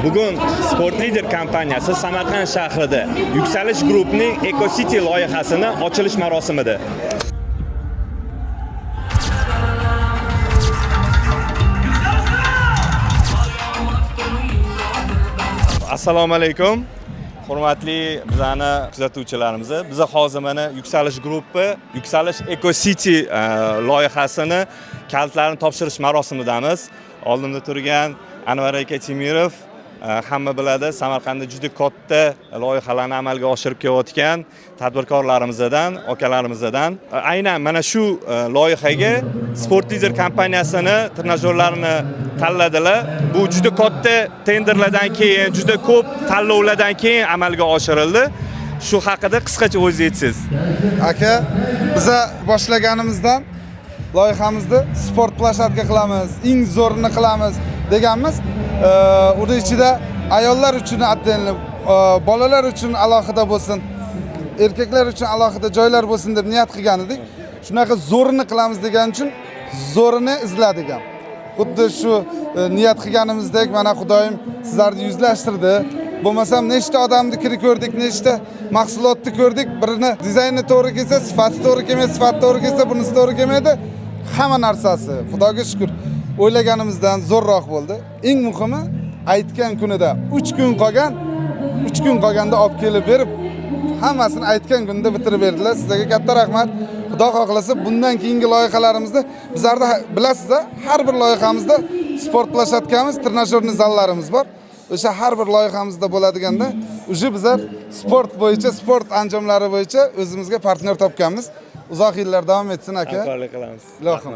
Bugun Sport Leader kompaniyasi Samarqand shahrida Yuksalish Groupning Eco City loyihasini ochilish marosimida. Assalomu alaykum. Hurmatli bizani kuzatuvchilarimiz, biz hozir mana Yuksalish Groupi, Yuksalish Eco City loyihasini kaltlarini topshirish marosimidamiz. Oldimda turgan Anvar aka Temirov hamma biladi, Samarqandda juda katta loyihalarni amalga oshirib kelayotgan tadbirkorlarimizdan, akalarimizdan. Aynan mana shu loyihaga Sport Leader kompaniyasini trenajyorlarini tanladilar. Bu juda katta tenderlardan keyin, juda ko'p tanlovlardan keyin amalga oshirildi. Shu haqida qisqacha o'zingiz aytsangiz. Aka, biz boshlaganimizdan loyihamizni sport plashatka qilamiz, eng zo'rini qilamiz deganmiz. Uni ichida ayollar uchun attenli, bolalar uchun alohida bo'lsin, erkaklar uchun alohida joylar bo'lsin deb niyat qilgan edik. Shunaqa zo'rini qilamiz degan uchun zo'rini izladik ham. Xuddi shu niyat qilganimizdek mana Xudoyim sizlarni yuzlashtirdi. Bo'lmasam nechta odamni ko'rdik, nechta mahsulotni ko'rdik. Birini dizayni to'g'ri kelsa, sifati to'g'ri kelmaydi, sifati to'g'ri kelsa, bunisi to'g'ri kelmaydi. Hamma narsasi, Xudoga shukr, o'ylaganimizdan zo'rroq bo'ldi. Eng muhimi, aytgan kunida 3 kun qolgan, 3 kun qolganda olib kelib berib, hammasini aytgan kunda bitirib berdilar. Sizlarga katta rahmat. Xudo xohlasa bundan keyingi loyihalarimizni bizlarda bilasiz, har bir loyihamizda sport plashatkamiz, trenajyorni zallarimiz bor. O'sha har bir loyihamizda bo'ladiganda, uje bizlar sport bo'yicha, sport anjomlari bo'yicha o'zimizga partnyor topganmiz. Uzoq yillar davom etsin aka. Hamkorlik qilamiz. Ilohim.